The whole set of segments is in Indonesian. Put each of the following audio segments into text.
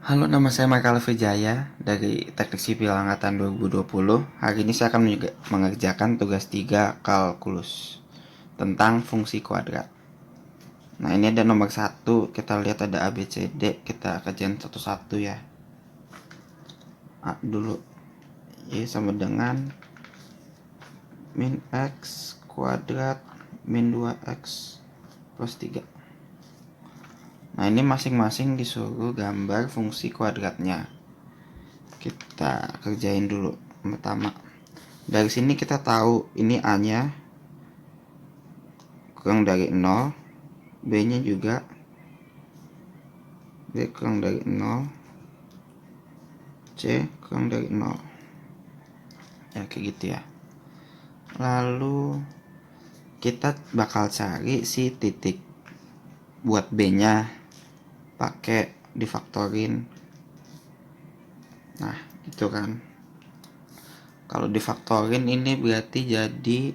Halo, nama saya Michael Wijaya dari Teknik Sipil Angkatan 2020. Hari ini saya akan mengerjakan tugas 3 kalkulus tentang fungsi kuadrat. Nah, ini ada nomor 1, kita lihat ada A, B, C, D. Kita kerjain satu-satu ya. A dulu. Y sama dengan min X kuadrat min 2X plus 3. Nah, ini masing-masing disuruh gambar fungsi kuadratnya. Kita kerjain dulu. Pertama, dari sini kita tahu ini A nya kurang dari 0, B nya juga B kurang dari 0, C kurang dari 0 ya, kayak gitu ya. Lalu kita bakal cari si titik buat B nya pakai difaktorin. Nah, gitu kan. Kalau difaktorin ini berarti jadi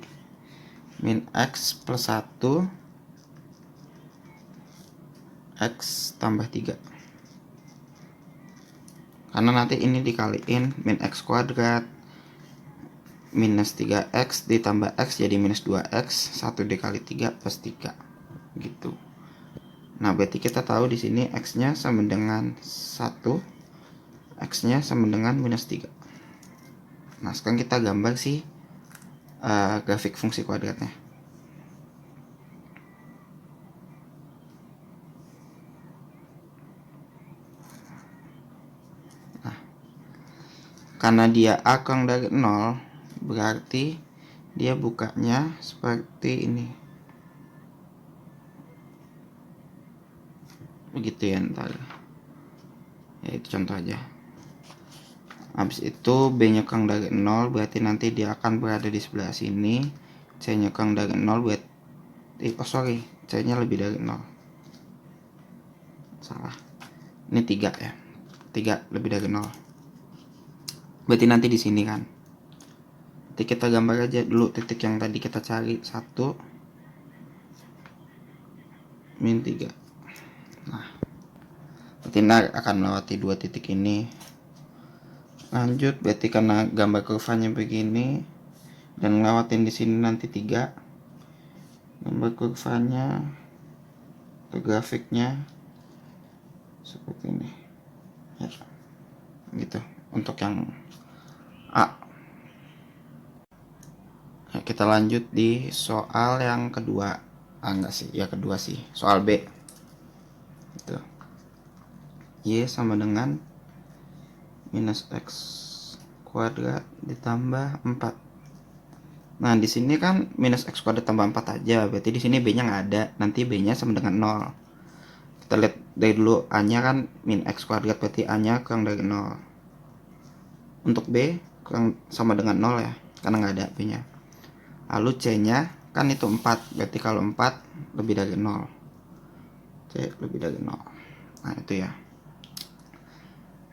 min X plus 1 X tambah 3. Karena nanti ini dikaliin min X kuadrat minus 3X ditambah X jadi minus 2X, 1 dikali 3 plus 3 gitu. Nah, berarti kita tahu di sini X nya sama dengan 1, X nya sama dengan minus 3. Nah, sekarang kita gambar si grafik fungsi kuadratnya. Nah, karena dia A kurang dari 0, berarti dia bukanya seperti ini. Begitu ya, ntar ya, itu contoh aja. Habis itu B nya kurang dari 0, berarti nanti dia akan berada di sebelah sini. C nya kurang dari 0 berarti C nya lebih dari 0. Salah, ini 3 ya, 3 lebih dari 0, berarti nanti di sini kan. Nanti kita gambar aja dulu titik yang tadi kita cari, 1 min 3. Nah, berarti akan melewati dua titik ini. Lanjut, berarti karena gambar kurvanya begini dan ngelewatin di sini nanti 3, gambar kurvanya ke grafiknya seperti ini ya, gitu untuk yang A. Ya, kita lanjut di soal yang kedua. Enggak sih, ya kedua sih, soal B itu. Y sama dengan minus X kuadrat ditambah 4. Nah, di sini kan minus X kuadrat tambah 4 aja, berarti di sini B nya nggak ada, nanti B nya sama dengan 0. Kita lihat dari dulu, A nya kan min X kuadrat, berarti A nya kurang dari 0. Untuk B kurang sama dengan 0 ya, karena nggak ada B nya. Lalu C nya kan itu 4, berarti kalau 4 lebih dari 0, C lebih dari 0. Nah, itu ya.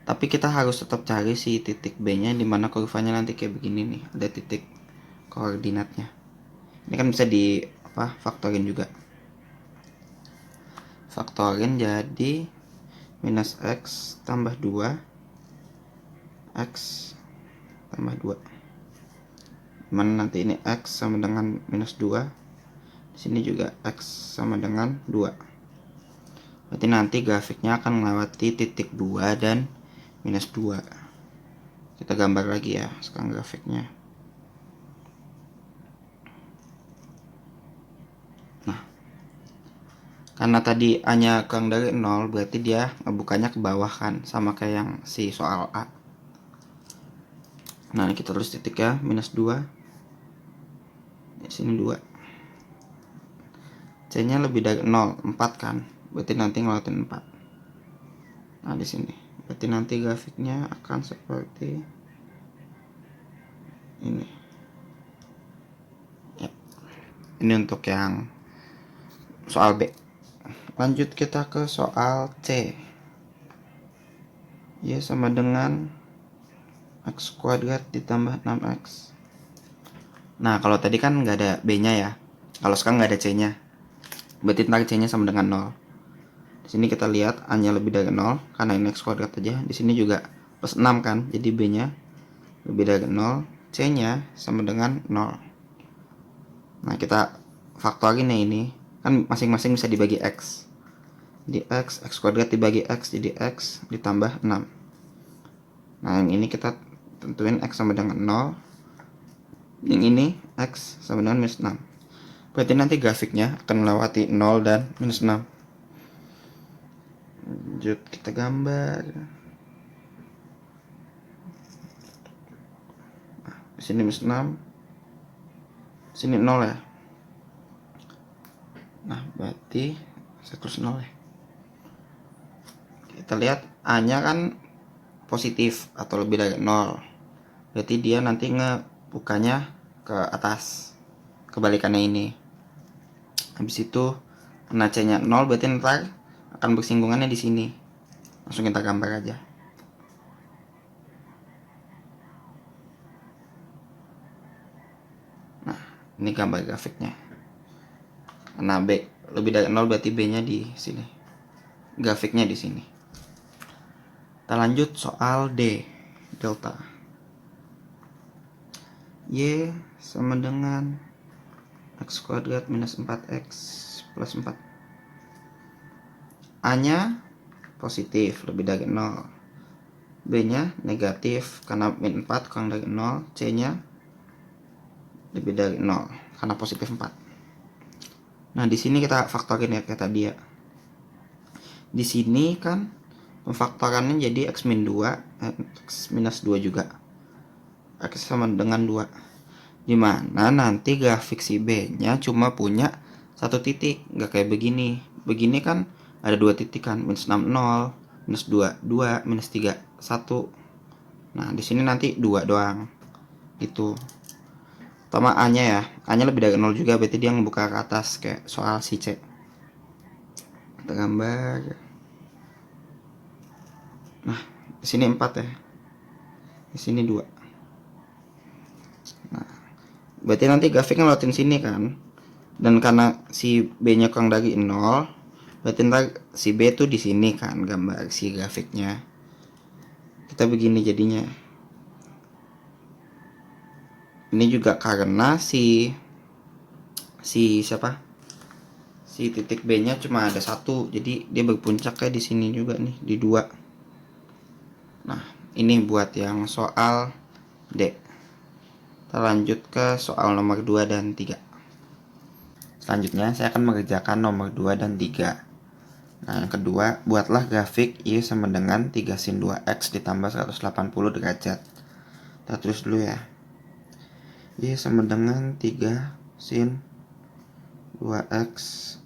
Tapi kita harus tetap cari si titik B nya, dimana kurvanya nanti kayak begini nih, ada titik koordinatnya. Ini kan bisa di faktorin juga. Faktorin jadi minus X tambah 2 X tambah 2, dimana nanti ini X sama dengan minus 2, di sini juga X sama dengan 2. Berarti nanti grafiknya akan melewati titik 2 dan minus 2. Kita gambar lagi ya sekarang grafiknya. Nah, karena tadi A nya kurang dari 0, berarti dia ngebukanya ke bawah kan, sama kayak yang si soal A. Nah, kita tulis titik ya, minus 2, di sini 2. C nya lebih dari 0, 4 kan, berarti nanti ngelakuin 4. Nah, di sini berarti nanti grafiknya akan seperti ini ya. Ini untuk yang soal B. Lanjut kita ke soal C. Y sama dengan X kuadrat ditambah 6X. Nah, kalau tadi kan nggak ada B nya ya, kalau sekarang nggak ada C nya, berarti ntar C nya sama dengan 0. Di sini kita lihat A-nya lebih dari 0 karena ini X kuadrat aja. Di sini juga plus 6 kan, jadi B-nya lebih dari 0, C-nya sama dengan 0. Nah, kita faktorin ya ini. Kan masing-masing bisa dibagi X. Di X kuadrat dibagi X, jadi X ditambah 6. Nah, yang ini kita tentuin X sama dengan 0. Yang ini X sama dengan minus 6. Berarti nanti grafiknya akan melewati 0 dan minus 6. Lanjut kita gambar. Nah, di sini minus 6. Di sini 0 ya. Nah, berarti terus 0 ya. Kita lihat A-nya kan positif atau lebih dari 0. Berarti dia nanti ngebukanya ke atas. Kebalikannya ini. Habis itu karena C-nya 0 berarti ntar akan bersinggungannya di sini. Langsung kita gambar aja. Nah, ini gambar grafiknya. Karena B lebih dari 0 berarti B-nya di sini. Grafiknya di sini. Kita lanjut soal D. Delta. Y sama dengan X kuadrat minus 4X plus 4. A-nya positif lebih dari 0. B-nya negatif karena min 4 kurang dari 0. C-nya lebih dari 0 karena positif 4. Nah, di sini kita faktorin ya kayak tadi ya. Di sini kan pemfaktorannya jadi X min 2, X minus 2 juga. X sama dengan 2. Dimana nanti grafik si B-nya cuma punya satu titik, nggak kayak begini. Begini kan ada dua titik kan, minus 6 0, minus 2 2, minus 3 1. Nah, di sini nanti 2 doang. Gitu. Pertama A-nya ya. A-nya lebih dari 0 juga, berarti dia ngebuka ke atas kayak soal si C. Kita gambar. Nah, di sini 4 ya. Di sini 2. Nah, berarti nanti grafiknya lewatin sini kan. Dan karena si B-nya kurang dari 0, berarti ntar si B tuh di sini kan gambar si grafiknya. Kita begini jadinya. Ini juga karena si siapa? Si titik B-nya cuma ada satu, jadi dia berpuncak kayak di sini juga nih di 2. Nah, ini buat yang soal D. Kita lanjut ke soal nomor 2 dan 3. Selanjutnya saya akan mengerjakan nomor 2 dan 3. Nah, yang kedua, buatlah grafik Y sama dengan 3 sin 2X ditambah 180 derajat. Kita tulis dulu ya. Y sama dengan 3 sin 2X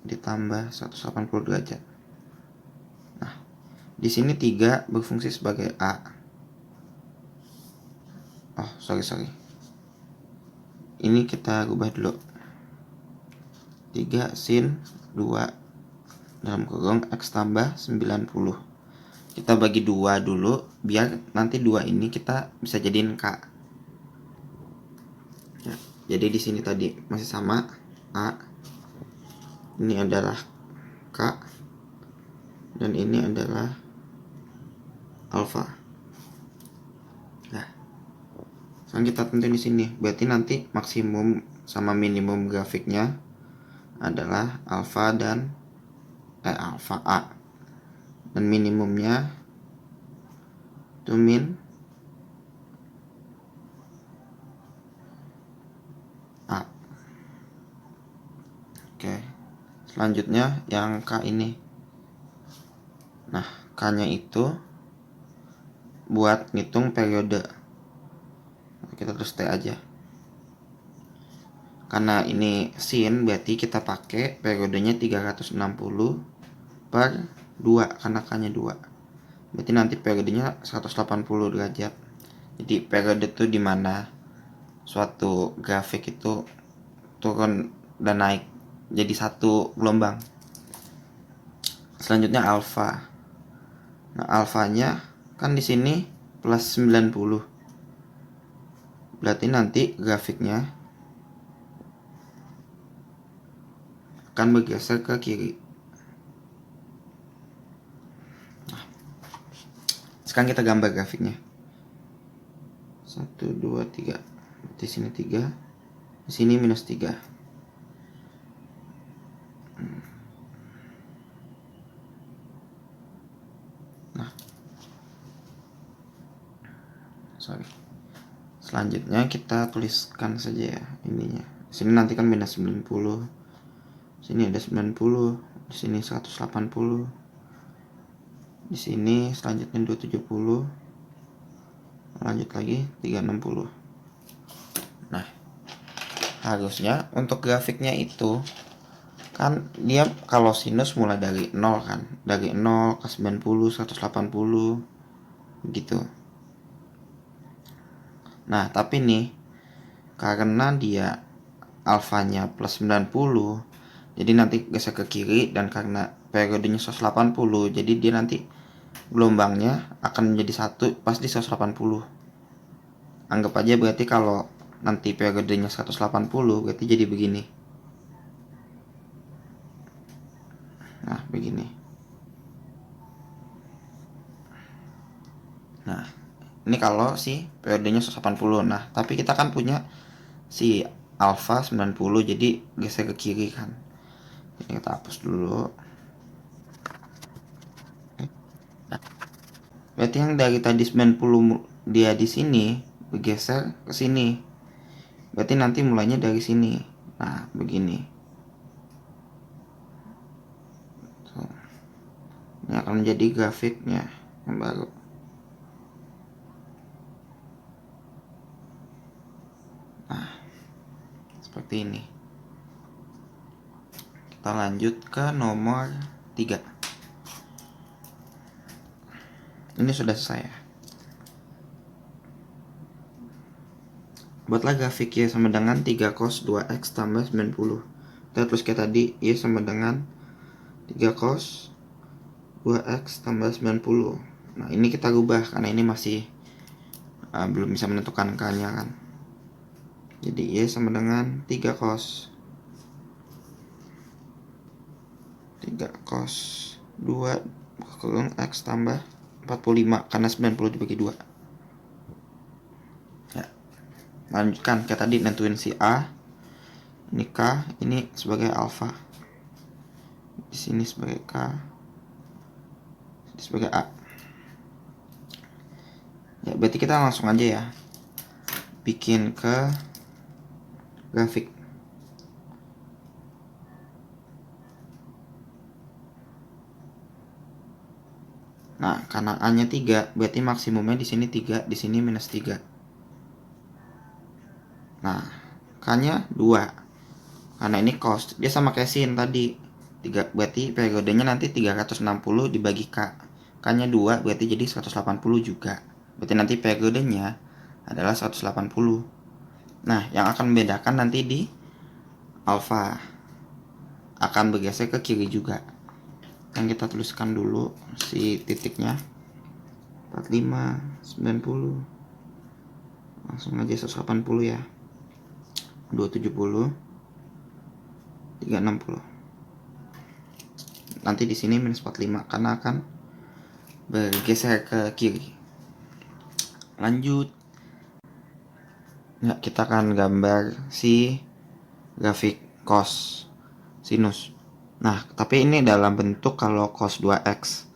ditambah 180 derajat. Nah, di sini 3 berfungsi sebagai A. Oh, sorry. Ini kita ubah dulu. 3 sin 2 dalam kurung X tambah 90. Kita bagi 2 dulu biar nanti 2 ini kita bisa jadiin K. Ya, jadi di sini tadi masih sama A. Ini adalah K dan ini adalah alfa. Nah, sekarang kita tentuin di sini. Berarti nanti maksimum sama minimum grafiknya adalah alfa dan alfa A. Dan minimumnya itu min A. Oke. Selanjutnya yang K ini. Nah, K-nya itu buat ngitung periode. Kita terus T aja. Karena ini sin berarti kita pakai periodenya 360 per 2 karena K-nya 2. Berarti nanti periodenya 180 derajat. Jadi periode itu dimana suatu grafik itu turun dan naik jadi satu gelombang. Selanjutnya alfa. Nah, alfanya kan di sini plus 90. Berarti nanti grafiknya akan bergeser ke kiri. Sekarang kita gambar grafiknya. 1 2 3. Di sini 3, di sini minus 3. Nah, selanjutnya kita tuliskan saja ya ininya. Sini nanti kan minus 90. Sini ada 90, di sini 180. Di sini selanjutnya 270. Lanjut lagi 360. Nah, harusnya untuk grafiknya itu kan dia kalau sinus mulai dari 0 kan, dari 0 ke 90, 180 gitu. Nah, tapi nih karena dia alfanya plus 90, jadi nanti geser ke kiri, dan karena periodenya 180, jadi dia nanti gelombangnya akan menjadi satu pas di 180. Anggap aja berarti kalau nanti periodenya 180 berarti jadi begini. Nah, begini. Nah, ini kalau si periodenya 180. Nah, tapi kita kan punya si alfa 90, jadi geser ke kiri kan. Ini kita hapus dulu. Nah, berarti yang dari tadi 90 dia di sini bergeser ke sini. Berarti nanti mulainya dari sini. Nah, begini. Ini akan menjadi grafiknya yang baru. Nah, seperti ini. Kita lanjut ke nomor 3. Ini sudah selesai ya. Buatlah grafik Y sama dengan 3 cos 2x tambah 90. Kita tulis kayak tadi, Y sama dengan 3 cos 2x tambah 90. Nah, ini kita rubah karena ini masih belum bisa menentukan angkanya kan. Jadi Y sama dengan 3 cos 2 kurung X tambah 45 karena 90 dibagi 2. Ya. Lanjutkan kayak tadi, nentuin si A. Ini K, ini sebagai alfa. Di sini sebagai K. Di sebagai A. Ya, berarti kita langsung aja ya bikin ke grafik. Nah, karena A-nya 3, berarti maksimumnya di sini 3, di sini minus 3. Nah, K-nya 2. Karena ini cos, dia sama kayak sin tadi. 3, berarti periodenya nanti 360 dibagi K. K-nya 2, berarti jadi 180 juga. Berarti nanti periodenya adalah 180. Nah, yang akan membedakan nanti di alfa akan bergeser ke kiri juga. Yang kita tuliskan dulu si titiknya 45, 90. Langsung aja 180 ya. 270, 360. Nanti di sini minus 45 karena akan bergeser ke kiri. Lanjut. Ya, kita akan gambar si grafik cos sinus. Nah, tapi ini dalam bentuk kalau cos 2x.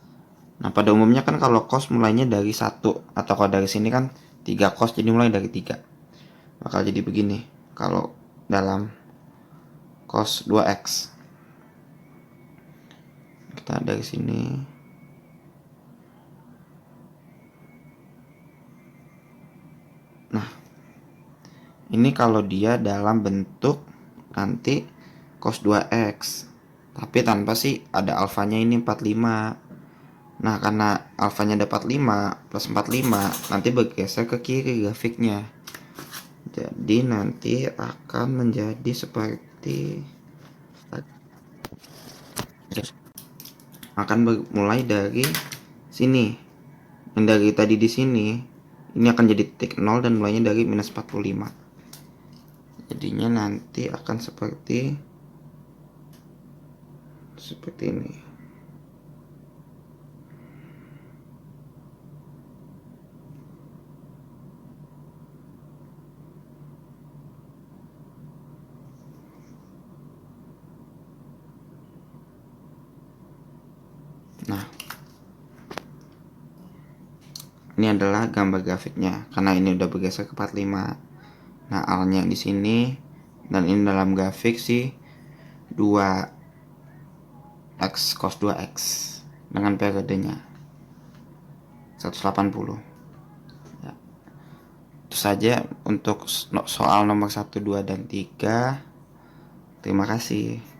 Nah, pada umumnya kan kalau cos mulainya dari 1, atau kalau dari sini kan 3 cos, jadi mulai dari 3. Bakal jadi begini kalau dalam cos 2x. Kita dari sini. Nah, ini kalau dia dalam bentuk nanti cos 2x, tapi tanpa sih ada alfanya ini 45. Nah, karena alfanya dapat 5 plus 45, nanti bergeser ke kiri grafiknya. Jadi nanti akan menjadi seperti akan mulai dari sini. Yang dari tadi di sini ini akan jadi titik 0 dan mulainya dari minus 45. Jadinya nanti akan seperti ini. Nah, ini adalah gambar grafiknya karena ini udah bergeser ke 45. Nah, A-nya di sini dan ini dalam grafik sih 2x cos 2x dengan periodenya 180. Ya. Itu saja untuk soal nomor 1, 2, dan 3. Terima kasih.